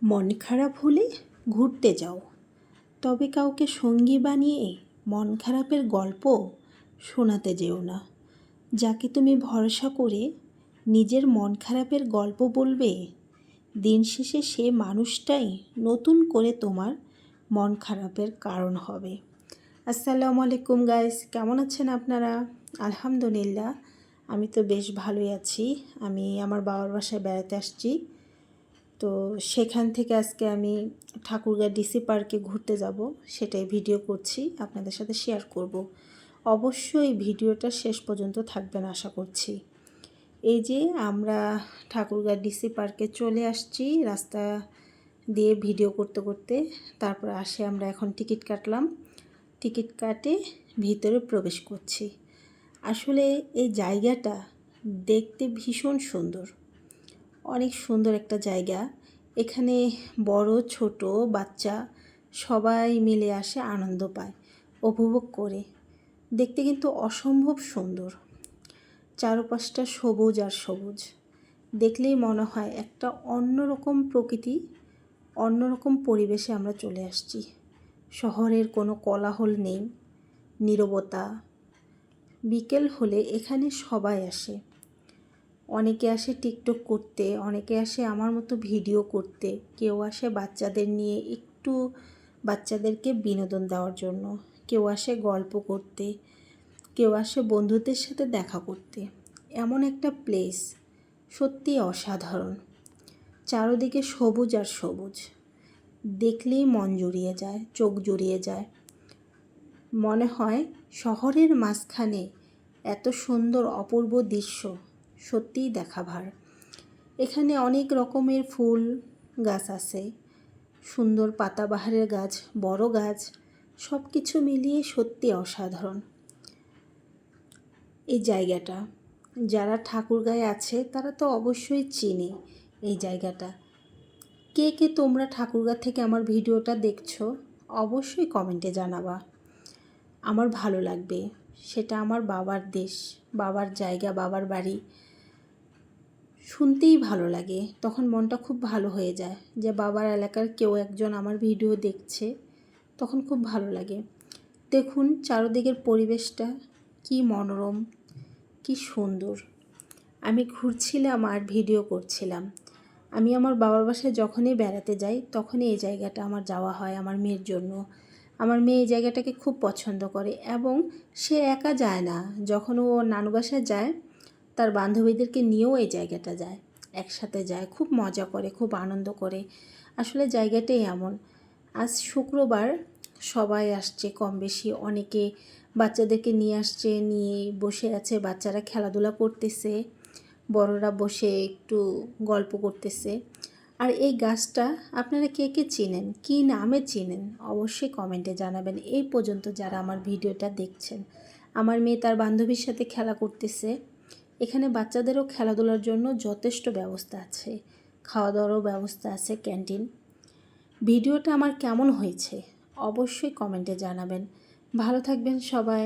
মন খারাপ হলে ঘুরতে যাও, তবে কাউকে সঙ্গী বানিয়ে মন খারাপের গল্প শোনাতে যেও না। যাকে তুমি ভরসা করে নিজের মন খারাপের গল্প বলবে, দিন শেষে সে মানুষটাই নতুন করে তোমার মন খারাপের কারণ হবে। আসসালামু আলাইকুম গাইস, কেমন আছেন আপনারা? আলহামদুলিল্লাহ, আমি তো বেশ ভালোই আছি। আমি আমার বাবার বাসায় বেড়াতে আসছি, তো সেখান থেকে আজকে আমি ঠাকুরগাঁ ডিসি পার্কে ঘুরতে যাব, সেটাই ভিডিও করছি, আপনাদের সাথে শেয়ার করব। অবশ্যই ভিডিওটা শেষ পর্যন্ত থাকবেন আশা করছি। এই যে আমরা ঠাকুরগাঁ ডিসি পার্কে চলে আসছি রাস্তা দিয়ে ভিডিও করতে করতে। তারপর আমরা এখন টিকিট কাটলাম, টিকিট কাটে ভিতরে প্রবেশ করছি। আসলে এই জায়গাটা দেখতে ভীষণ সুন্দর, অনেক সুন্দর একটা জায়গা। এখানে বড় ছোট বাচ্চা সবাই মিলে আসে, আনন্দ পায়, উপভোগ করে। দেখতে কিন্তু অসম্ভব সুন্দর, চারপাশটা সবুজ আর সবুজ। দেখলেই মনে হয় একটা অন্যরকম প্রকৃতি, অন্যরকম পরিবেশে আমরা চলে আসছি। শহরের কোনো কোলাহল নেই, নীরবতা। বিকেল হলে এখানে সবাই আসে, অনেকে আসে টিকটক করতে, অনেকে আসে আমার মতো ভিডিও করতে, কেউ আসে বাচ্চাদের নিয়ে একটু বাচ্চাদেরকে বিনোদন দেওয়ার জন্য, কেউ আসে গল্প করতে, কেউ আসে বন্ধুদের সাথে দেখা করতে। এমন একটা প্লেস সত্যি অসাধারণ। চারদিকে সবুজ আর সবুজ, দেখলেই মন জুড়িয়ে যায়, চোখ জুড়িয়ে যায়। মনে হয় শহরের মাঝখানে এত সুন্দর অপূর্ব দৃশ্য সত্যিই দেখা ভার। এখানে অনেক রকমের ফুল গাছ আছে, সুন্দর পাতাবাহারের গাছ, বড় গাছ, সব কিছু মিলিয়ে সত্যি অসাধারণ এই জায়গাটা। যারা ঠাকুরগাঁয়ে আছে তারা তো অবশ্যই চিনে এই জায়গাটা। কে কে তোমরা ঠাকুরগাঁ থেকে আমার ভিডিওটা দেখছো অবশ্যই কমেন্টে জানাবা। আমার ভালো লাগবে, সেটা আমার বাবার দেশ, বাবার জায়গা, বাবার বাড়ি। শুনতেই ভালো লাগে, তখন মনটা খুব ভালো হয়ে যায় যে বাবার এলাকার কেউ একজন আমার ভিডিও দেখছে, তখন খুব ভালো লাগে। দেখুন চারদিকের পরিবেশটা কি মনোরম, কি সুন্দর। আমি ঘুরছিলাম আর ভিডিও করছিলাম। আমি আমার বাবার বাসায় যখনই বেড়াতে যাই তখনই এই জায়গাটা আমার যাওয়া হয় আমার মেয়ের জন্য। আমার মেয়ে এই জায়গাটাকে খুব পছন্দ করে এবং সে একা যায় না, যখন ও নানু বাসায় যায় তার বান্ধবীদেরকে নিয়েও এই জায়গাটা যায়, একসাথে যায়, খুব মজা করে, খুব আনন্দ করে। আসলে জায়গাটাই এমন। আজ শুক্রবার, সবাই আসছে কম বেশি, অনেকে বাচ্চাদেরকে নিয়ে আসছে, নিয়ে বসে আছে, বাচ্চারা খেলাধুলা করতেছে, বড়রা বসে একটু গল্প করতেছে। আর এই গাছটা আপনারা কে কে চেনেন, কী নামে চেনেন অবশ্যই কমেন্টে জানাবেন। এই পর্যন্ত যারা আমার ভিডিওটা দেখছেন, আমার মেয়ে তার বান্ধবীর সাথে খেলা করতেছে। এখানে বাচ্চাদেরও খেলাধুলার জন্য যথেষ্ট ব্যবস্থা আছে, খাওয়া দাওয়ারও ব্যবস্থা আছে, ক্যান্টিন। ভিডিওটা আমার কেমন হয়েছে অবশ্যই কমেন্টে জানাবেন। ভালো থাকবেন সবাই।